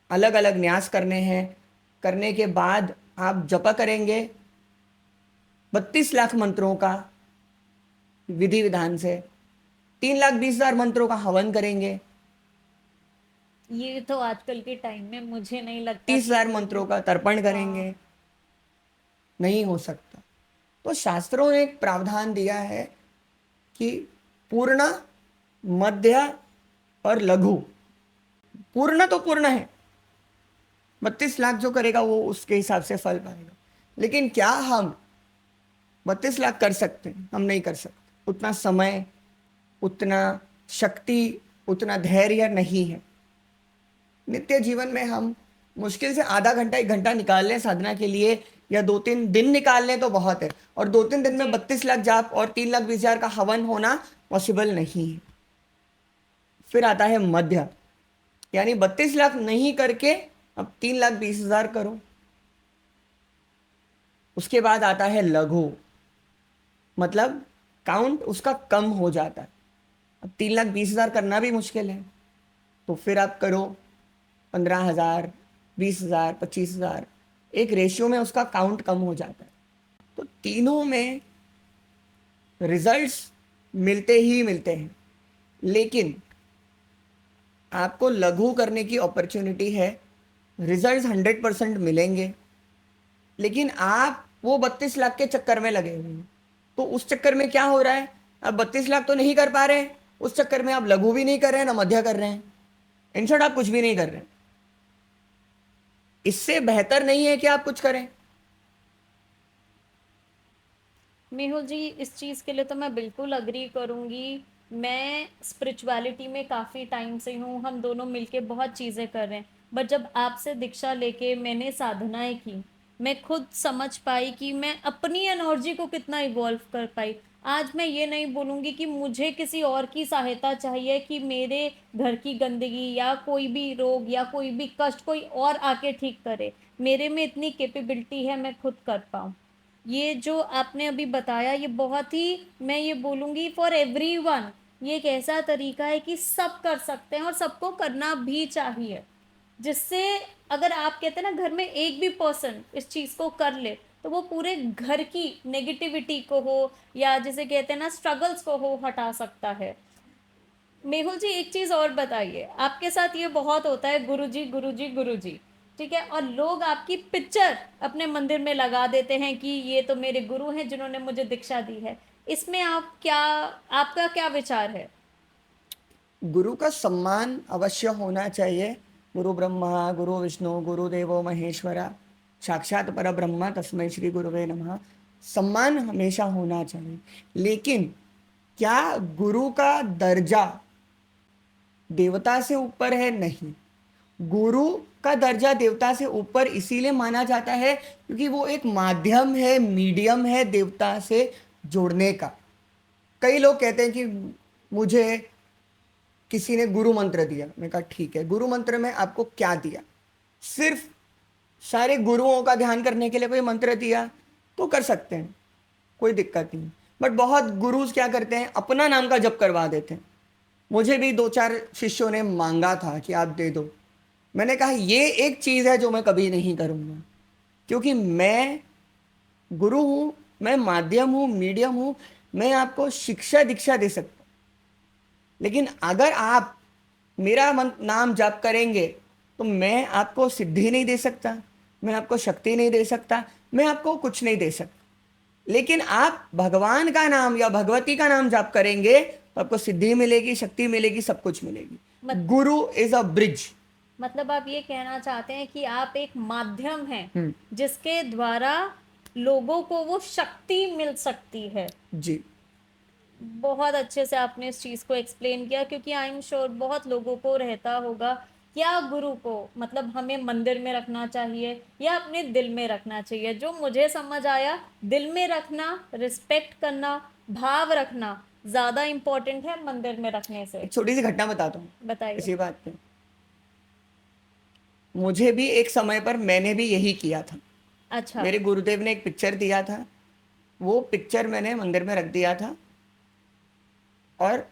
अलग अलग न्यास करने हैं। करने के बाद आप जप करेंगे 32 लाख मंत्रों का विधि विधान से, 3,20,000 मंत्रों का हवन करेंगे, ये तो आजकल के टाइम में मुझे नहीं लगता कि 30,000 कोई मंत्रों भी। का तर्पण हाँ। करेंगे। नहीं हो सकता। तो शास्त्रों ने एक प्रावधान दिया है कि पूर्ण, मध्य और लघु। पूर्ण तो पूर्ण है, 32 लाख जो करेगा वो उसके हिसाब से फल पाएगा। लेकिन क्या हम 32 लाख कर सकते हैं? हम नहीं कर सकते। उतना समय, उतना शक्ति, उतना धैर्य नहीं है। नित्य जीवन में हम मुश्किल से आधा घंटा 1 घंटा निकाल लें साधना के लिए, या 2-3 दिन निकाल लें तो बहुत है। और 2-3 दिन में जी। 32 लाख जाप और 3,20,000 का हवन होना पॉसिबल नहीं है। फिर आता है मध्य, यानी 32 लाख नहीं करके अब 3,20,000 करो। उसके बाद आता है लघु, मतलब काउंट उसका कम हो जाता है। अब 3,20,000 करना भी मुश्किल है, तो फिर आप करो 15,000, 20,000, 25,000। एक रेशियो में उसका काउंट कम हो जाता है। तो तीनों में रिजल्ट्स मिलते ही मिलते हैं। लेकिन आपको लघु करने की अपॉर्चुनिटी है, रिजल्ट्स 100% मिलेंगे। लेकिन आप वो 32 लाख के चक्कर में लगे हुए हैं। तो उस चक्कर में क्या हो रहा है, आप 32 लाख तो नहीं कर पा रहे हैं, उस चक्कर में आप लघु भी नहीं कर रहे हैं, ना मध्य कर रहे हैं। इन शॉर्ट आप कुछ भी नहीं कर रहे हैं। इससे बेहतर नहीं है कि आप कुछ करें। मेहुल जी, इस चीज़ के लिए तो मैं बिल्कुल अग्री करूँगी। मैं स्पिरिचुअलिटी में काफ़ी टाइम से हूँ, हम दोनों मिलके बहुत चीज़ें कर रहे हैं। बट जब आपसे दीक्षा लेके मैंने साधनाएं की, मैं खुद समझ पाई कि मैं अपनी एनर्जी को कितना इवॉल्व कर पाई। आज मैं ये नहीं बोलूँगी कि मुझे किसी और की सहायता चाहिए कि मेरे घर की गंदगी या कोई भी रोग या कोई भी कष्ट कोई और आके ठीक करे। मेरे में इतनी कैपेबिलिटी है, मैं खुद कर पाऊँ। ये जो आपने अभी बताया, ये बहुत ही, मैं ये बोलूँगी फॉर एवरीवन, ये एक ऐसा तरीका है कि सब कर सकते हैं और सबको करना भी चाहिए। जिससे अगर आप कहते हैं ना घर में एक भी पर्सन इस चीज़ को कर ले, तो वो पूरे घर की नेगेटिविटी को हो या जिसे कहते हैं ना स्ट्रगल्स को हो हटा सकता है। मेहुल जी, एक चीज और बताइए, आपके साथ ये बहुत होता है, गुरुजी गुरुजी गुरुजी, ठीक है, और लोग आपकी पिक्चर अपने मंदिर में लगा देते हैं कि ये तो मेरे गुरु हैं जिन्होंने मुझे दीक्षा दी है। इसमें आपका क्या विचार है? गुरु का सम्मान अवश्य होना चाहिए। गुरु ब्रह्मा, गुरु विष्णु, गुरुदेवो महेश्वरा, साक्षात पर ब्रह्म तस्मै श्री गुरुवे नमः। सम्मान हमेशा होना चाहिए। लेकिन क्या गुरु का दर्जा देवता से ऊपर है? नहीं। गुरु का दर्जा देवता से ऊपर इसीलिए माना जाता है क्योंकि वो एक माध्यम है, मीडियम है देवता से जुड़ने का। कई लोग कहते हैं कि मुझे किसी ने गुरु मंत्र दिया। मैं कहा ठीक है, गुरु मंत्र में आपको क्या दिया? सिर्फ सारे गुरुओं का ध्यान करने के लिए कोई मंत्र दिया तो कर सकते हैं, कोई दिक्कत नहीं। बट बहुत गुरुज क्या करते हैं, अपना नाम का जप करवा देते हैं। मुझे भी 2-4 शिष्यों ने मांगा था कि आप दे दो। मैंने कहा ये एक चीज़ है जो मैं कभी नहीं करूँगा, क्योंकि मैं गुरु हूँ, मैं माध्यम हूँ, मीडियम हूँ। मैं आपको शिक्षा दीक्षा दे सकता हूँ, लेकिन अगर आप मेरा नाम जाप करेंगे तो मैं आपको सिद्धि नहीं दे सकता, मैं आपको शक्ति नहीं दे सकता, मैं आपको कुछ नहीं दे सकता। लेकिन आप भगवान का नाम या भगवती का नाम जाप करेंगे तो आपको सिद्धि मिलेगी, शक्ति मिलेगी, सब कुछ मिलेगी। मत, गुरु इज अ ब्रिज। मतलब आप ये कहना चाहते हैं कि आप एक माध्यम हैं हम्म। जिसके द्वारा लोगों को वो शक्ति मिल सकती है। जी। बहुत अच्छे से आपने इस चीज़ को एक्सप्लेन किया, क्योंकि आई एम श्योर बहुत लोगों को रहता होगा क्या गुरु को मतलब हमें मंदिर में रखना चाहिए या अपने दिल में रखना चाहिए। जो मुझे समझ आया, दिल में रखना, रिस्पेक्ट करना, भाव रखना ज़्यादा इम्पोर्टेंट है मंदिर में रखने से। एक छोटी सी घटना बताता हूँ बताइए। इसी बात पे। मुझे भी एक समय पर मैंने भी यही किया था। अच्छा। मेरे गुरुदेव ने एक पिक्चर दिया था, वो पिक्चर मैंने मंदिर में रख दिया था और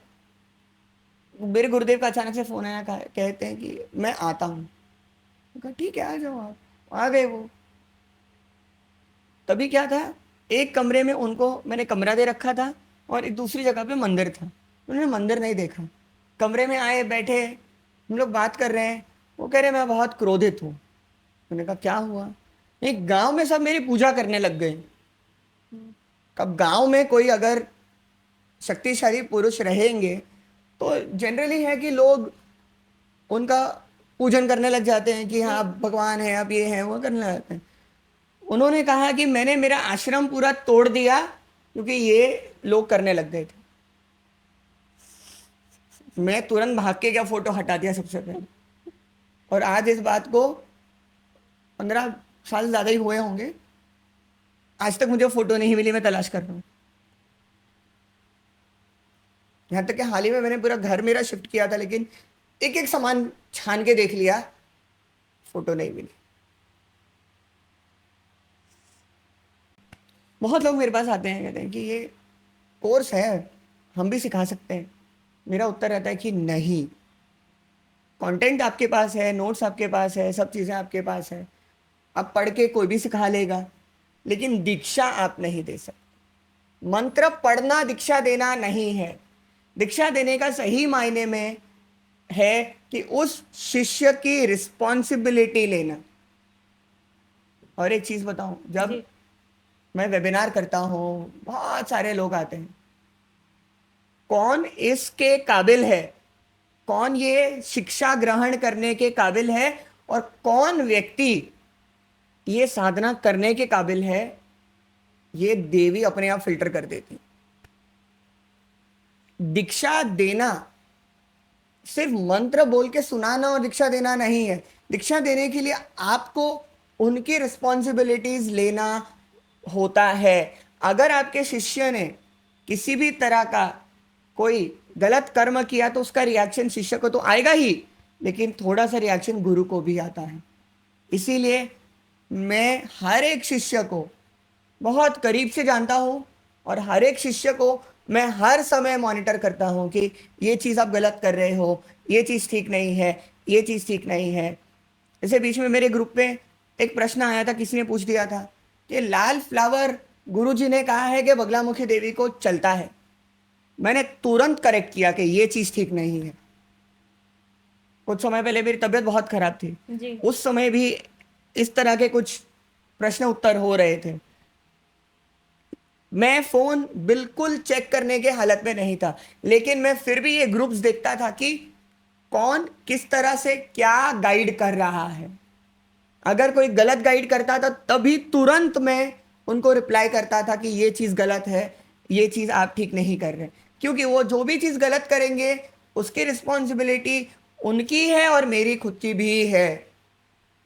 मेरे गुरुदेव का अचानक से फोन आया, कहते हैं कि मैं आता हूँ। मैं कहा ठीक है आ जाओ आप। आ गए वो। तभी क्या था, एक कमरे में उनको मैंने कमरा दे रखा था और एक दूसरी जगह पे मंदिर था। उन्होंने मंदिर नहीं देखा। कमरे में आए, बैठे, हम लोग बात कर रहे हैं। वो कह रहे मैं बहुत क्रोधित हूँ। मैंने कहा क्या हुआ? एक गांव में सब मेरी पूजा करने लग गए। अब गांव में कोई अगर शक्तिशाली पुरुष रहेंगे तो जनरली है कि लोग उनका पूजन करने लग जाते हैं कि हाँ अब भगवान है, अब ये है, वो करने लग जाते हैं। उन्होंने कहा कि मैंने मेरा आश्रम पूरा तोड़ दिया क्योंकि ये लोग करने लग गए थे। मैं तुरंत भाग के क्या फोटो हटा दिया सबसे पहले। और आज इस बात को 15 साल ज़्यादा ही हुए होंगे, आज तक मुझे फोटो नहीं मिली, मैं तलाश कर रहा हूँ। यहाँ तक कि हाल ही में मैंने पूरा घर मेरा शिफ्ट किया था, लेकिन एक एक सामान छान के देख लिया, फोटो नहीं मिली। बहुत लोग मेरे पास आते हैं, कहते हैं कि ये कोर्स है, हम भी सिखा सकते हैं। मेरा उत्तर रहता है कि नहीं। कंटेंट आपके पास है, नोट्स आपके पास है, सब चीज़ें आपके पास है, आप पढ़ के कोई भी सिखा लेगा, लेकिन दीक्षा आप नहीं दे सकते। मंत्र पढ़ना दीक्षा देना नहीं है। दीक्षा देने का सही मायने में है कि उस शिष्य की रिस्पॉन्सिबिलिटी लेना। और एक चीज़ बताऊं, जब जी। मैं वेबिनार करता हूँ, बहुत सारे लोग आते हैं, कौन इसके काबिल है, कौन ये शिक्षा ग्रहण करने के काबिल है और कौन व्यक्ति ये साधना करने के काबिल है, ये देवी अपने आप फिल्टर कर देती। दीक्षा देना सिर्फ मंत्र बोल के सुनाना और दीक्षा देना नहीं है। दीक्षा देने के लिए आपको उनकी रिस्पॉन्सिबिलिटीज लेना होता है। अगर आपके शिष्य ने किसी भी तरह का कोई गलत कर्म किया तो उसका रिएक्शन शिष्य को तो आएगा ही, लेकिन थोड़ा सा रिएक्शन गुरु को भी आता है। इसीलिए मैं हर एक शिष्य को बहुत करीब से जानता हूँ और हर एक शिष्य को मैं हर समय मॉनिटर करता हूँ कि ये चीज़ आप गलत कर रहे हो, ये चीज़ ठीक नहीं है, ये चीज़ ठीक नहीं है। जैसे बीच में मेरे ग्रुप में एक प्रश्न आया था, किसी ने पूछ दिया था कि लाल फ्लावर गुरुजी ने कहा है कि बगलामुखी देवी को चलता है। मैंने तुरंत करेक्ट किया कि ये चीज़ ठीक नहीं है। कुछ समय पहले मेरी तबीयत बहुत खराब थी, जी। उस समय भी इस तरह के कुछ प्रश्न उत्तर हो रहे थे। मैं फोन बिल्कुल चेक करने के हालत में नहीं था, लेकिन मैं फिर भी ये ग्रुप्स देखता था कि कौन किस तरह से क्या गाइड कर रहा है। अगर कोई गलत गाइड करता था तभी तुरंत मैं उनको रिप्लाई करता था कि ये चीज़ गलत है, ये चीज़ आप ठीक नहीं कर रहे। क्योंकि वो जो भी चीज़ गलत करेंगे उसकी रिस्पॉन्सिबिलिटी उनकी है और मेरी खुद की भी है।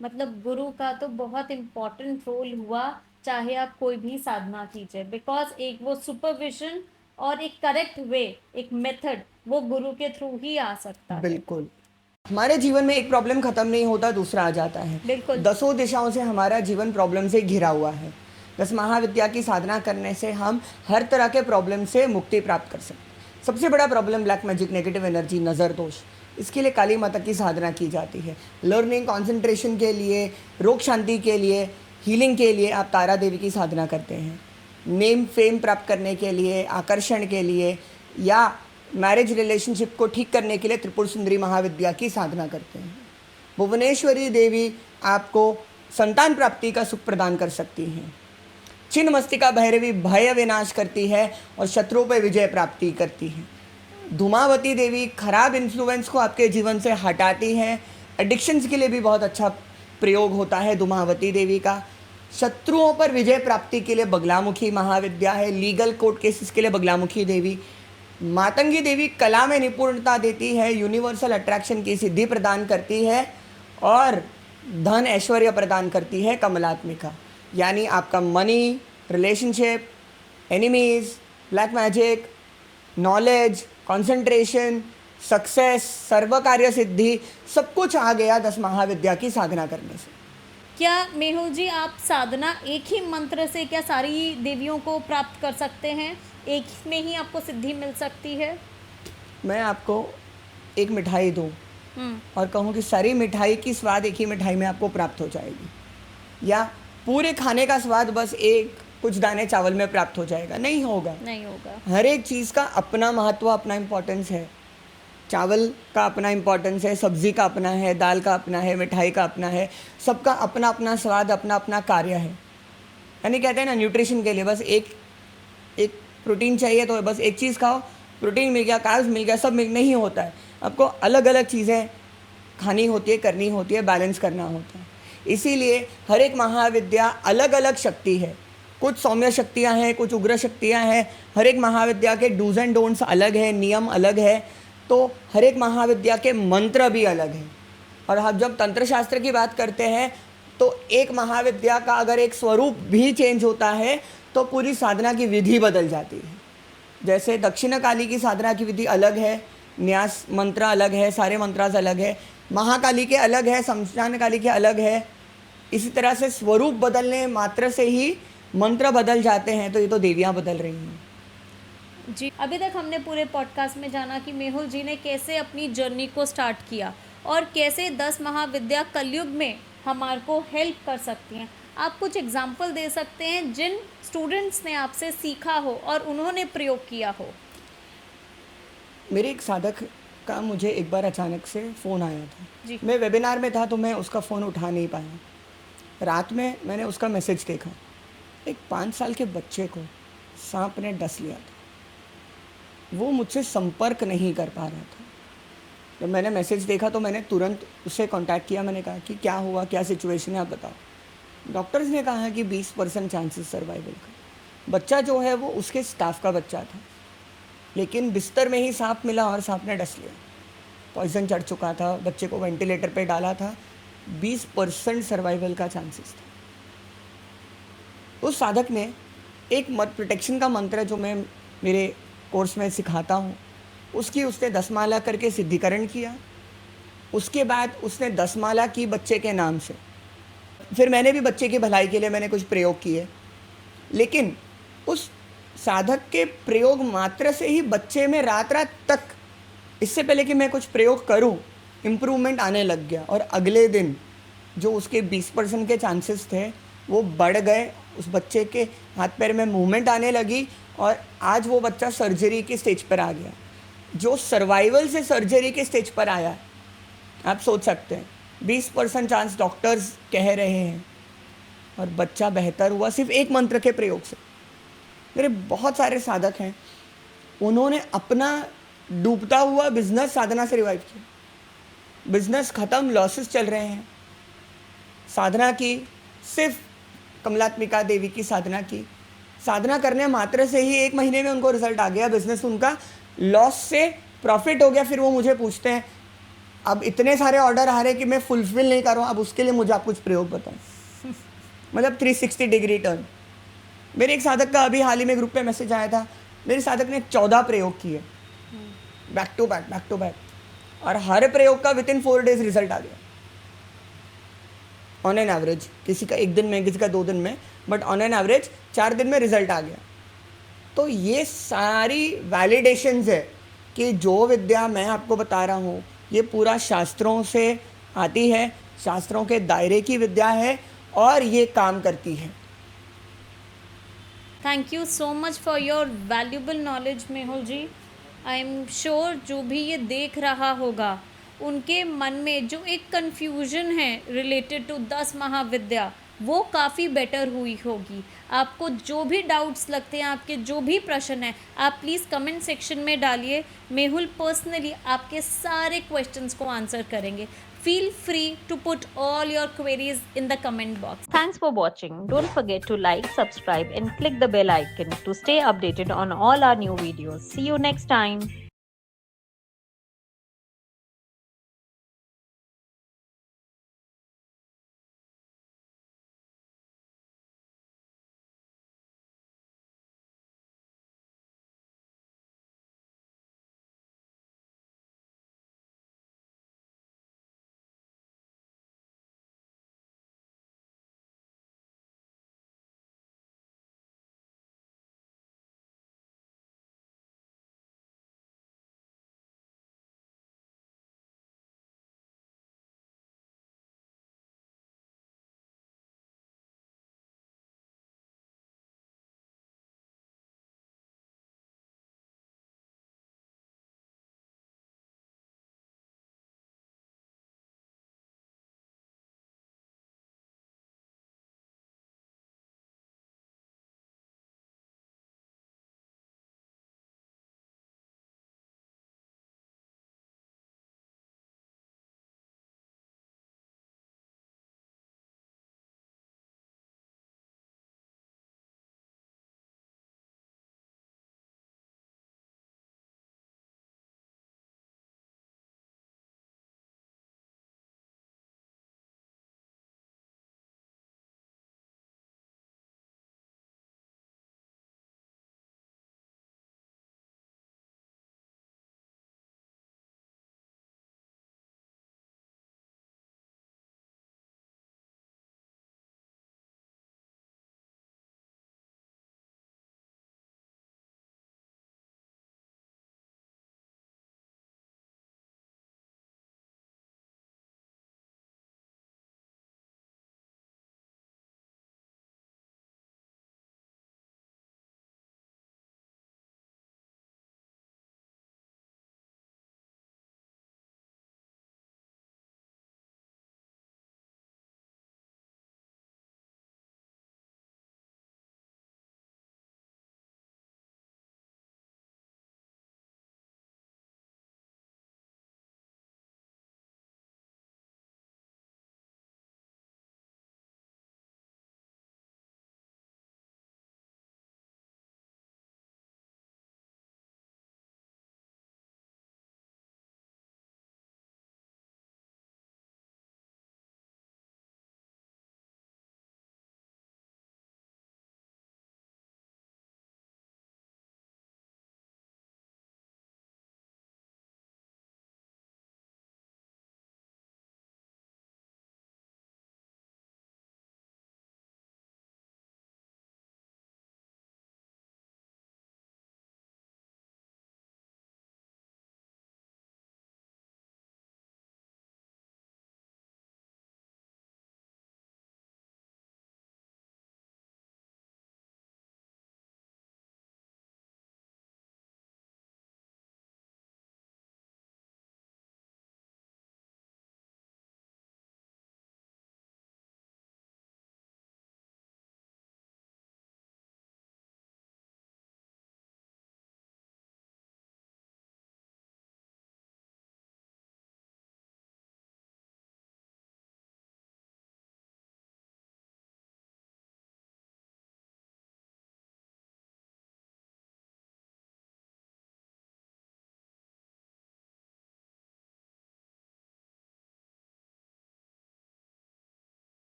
मतलब गुरु का तो बहुत इम्पोर्टेंट रोल हुआ, चाहे आप कोई भी साधना कीजिए, बिकॉज एक वो सुपरविजन और एक करेक्ट वे, एक मेथड वो गुरु के थ्रू ही आ सकता है। बिल्कुल। हमारे जीवन में एक प्रॉब्लम खत्म नहीं होता, दूसरा आ जाता है। बिल्कुल। दसों दिशाओं से हमारा जीवन प्रॉब्लम से घिरा हुआ है। 10 महाविद्या की साधना करने से हम हर तरह के प्रॉब्लम से मुक्ति प्राप्त कर सकते हैं। सबसे बड़ा problem black magic, negative energy, नज़र दोष, इसके लिए काली माता की साधना की जाती है। लर्निंग, कंसंट्रेशन के लिए, रोग शांति के लिए, हीलिंग के लिए आप तारा देवी की साधना करते हैं। नेम फेम प्राप्त करने के लिए, आकर्षण के लिए या मैरिज रिलेशनशिप को ठीक करने के लिए त्रिपुर सुंदरी महाविद्या की साधना करते हैं। भुवनेश्वरी देवी आपको संतान प्राप्ति का सुख प्रदान कर सकती हैं। छिन्न मस्तिका भैरवी भय विनाश करती है और शत्रुओं पर विजय प्राप्ति करती है। धूमावती देवी खराब इन्फ्लुएंस को आपके जीवन से हटाती है। एडिक्शंस के लिए भी बहुत अच्छा प्रयोग होता है धूमावती देवी का। शत्रुओं पर विजय प्राप्ति के लिए बगलामुखी महाविद्या है। लीगल कोर्ट केसेस के लिए बगलामुखी देवी। मातंगी देवी कला में निपुणता देती है, यूनिवर्सल अट्रैक्शन की सिद्धि प्रदान करती है और धन ऐश्वर्य प्रदान करती है। कमलात्मिका यानी आपका money, relationship, enemies, black magic, knowledge, concentration, success, सर्व कार्य सिद्धि, सब कुछ आ गया 10 महाविद्या की साधना करने से। क्या मेहुल जी आप साधना एक ही मंत्र से क्या सारी देवियों को प्राप्त कर सकते हैं? एक में ही आपको सिद्धि मिल सकती है? मैं आपको एक मिठाई दूँ और कहूँ कि सारी मिठाई की स्वाद एक ही मिठाई में आपको प्राप्त हो जाएगी, या पूरे खाने का स्वाद बस एक कुछ दाने चावल में प्राप्त हो जाएगा? नहीं होगा। नहीं होगा। हर एक चीज़ का अपना महत्व, अपना इम्पोर्टेंस है। चावल का अपना इम्पोर्टेंस है, सब्जी का अपना है, दाल का अपना है, मिठाई का अपना है, सबका अपना अपना स्वाद, अपना अपना कार्य है। यानी कहते हैं ना न्यूट्रिशन के लिए बस एक प्रोटीन चाहिए तो बस एक चीज़ खाओ, प्रोटीन मिल गया, कार्ब्स मिल गया, सब नहीं होता है। आपको अलग अलग चीज़ें खानी होती है, करनी होती है, बैलेंस करना होता है। इसीलिए हर एक महाविद्या अलग अलग शक्ति है। कुछ सौम्य शक्तियाँ हैं, कुछ उग्र शक्तियाँ हैं। हर एक महाविद्या के डूज एंड डोंट्स अलग है, नियम अलग है। तो हर एक महाविद्या के मंत्र भी अलग हैं। और हम जब तंत्र शास्त्र की बात करते हैं तो एक महाविद्या का अगर एक स्वरूप भी चेंज होता है तो पूरी साधना की विधि बदल जाती है। जैसे दक्षिण काली की साधना की विधि अलग है, न्यास मंत्र अलग है, सारे मंत्रास अलग है, महाकाली के अलग है, शमशान काली के अलग है। इसी तरह से स्वरूप बदलने मात्र से ही मंत्र बदल जाते हैं। तो ये तो देवियाँ बदल रही हैं। जी, अभी तक हमने पूरे पॉडकास्ट में जाना कि मेहुल जी ने कैसे अपनी जर्नी को स्टार्ट किया और कैसे 10 महाविद्या कलयुग में हमारे को हेल्प कर सकती हैं। आप कुछ एग्जाम्पल दे सकते हैं जिन स्टूडेंट्स ने आपसे सीखा हो और उन्होंने प्रयोग किया हो? मेरे एक साधक का मुझे एक बार अचानक से फ़ोन आया था जी। मैं वेबिनार में था तो मैं उसका फ़ोन उठा नहीं पाया। रात में मैंने उसका मैसेज देखा। एक 5 साल के बच्चे को सांप ने डस लिया था। वो मुझसे संपर्क नहीं कर पा रहा था। जब मैंने मैसेज देखा तो मैंने तुरंत उससे कांटेक्ट किया। मैंने कहा कि क्या हुआ, क्या सिचुएशन है, आप बताओ। डॉक्टर्स ने कहा कि 20% चांसेस सर्वाइवल का। बच्चा जो है वो उसके स्टाफ का बच्चा था, लेकिन बिस्तर में ही सांप मिला और सांप ने डस लिया। पॉइजन चढ़ चुका था, बच्चे को वेंटिलेटर पे डाला था। 20% सर्वाइवल का चांसेस था। उस साधक ने एक प्रोटेक्शन का मंत्र जो मैं मेरे कोर्स में सिखाता हूँ, उसने 10 माला करके सिद्धिकरण किया। उसके बाद उसने 10 माला की बच्चे के नाम से। फिर मैंने भी बच्चे की भलाई के लिए मैंने कुछ प्रयोग किए, लेकिन उस साधक के प्रयोग मात्र से ही बच्चे में रात रात तक, इससे पहले कि मैं कुछ प्रयोग करूं, इम्प्रूवमेंट आने लग गया। और अगले दिन जो उसके 20% के चांसेस थे वो बढ़ गए। उस बच्चे के हाथ पैर में मूवमेंट आने लगी और आज वो बच्चा सर्जरी के स्टेज पर आ गया। जो सर्वाइवल से सर्जरी के स्टेज पर आया, आप सोच सकते हैं 20% चांस डॉक्टर्स कह रहे हैं, और बच्चा बेहतर हुआ सिर्फ एक मंत्र के प्रयोग से। मेरे बहुत सारे साधक हैं, उन्होंने अपना डूबता हुआ बिजनेस साधना से रिवाइव किया। बिजनेस ख़त्म, लॉसेस चल रहे हैं, साधना की, सिर्फ कमलात्मिका देवी की साधना की। साधना करने मात्र से ही 1 महीने में उनको रिजल्ट आ गया। बिजनेस उनका लॉस से प्रॉफिट हो गया। फिर वो मुझे पूछते हैं अब इतने सारे ऑर्डर आ रहे हैं कि मैं फुलफिल नहीं कर रहा हूँ, अब उसके लिए मुझे आप कुछ प्रयोग बताएं। मतलब 360 डिग्री टर्न। मेरे एक साधक का अभी हाल ही में ग्रुप पे मैसेज आया था। मेरे साधक ने 14 प्रयोग किए बैक टू बैक, और हर प्रयोग का विद इन 4 डेज रिजल्ट आ गया। ऑन एन एवरेज, किसी का 1 दिन में, किसी का 2 दिन में, बट ऑन एन एवरेज 4 दिन में रिजल्ट आ गया। तो ये सारी वैलिडेशंस है कि जो विद्या मैं आपको बता रहा हूँ ये पूरा शास्त्रों से आती है, शास्त्रों के दायरे की विद्या है और ये काम करती है। Thank you so much for your valuable knowledge Mehul ji. I am sure जो भी ये देख रहा होगा उनके मन में जो एक कन्फ्यूजन है रिलेटेड टू 10 महाविद्या, वो काफ़ी बेटर हुई होगी। आपको जो भी डाउट्स लगते हैं, आपके जो भी प्रश्न हैं, आप प्लीज़ कमेंट सेक्शन में डालिए। मेहुल पर्सनली आपके सारे क्वेश्चंस को आंसर करेंगे। Feel free to put all your queries in the comment box. Thanks for watching. Don't forget to like, subscribe, and click the bell icon to stay updated on all our new videos. See you next time.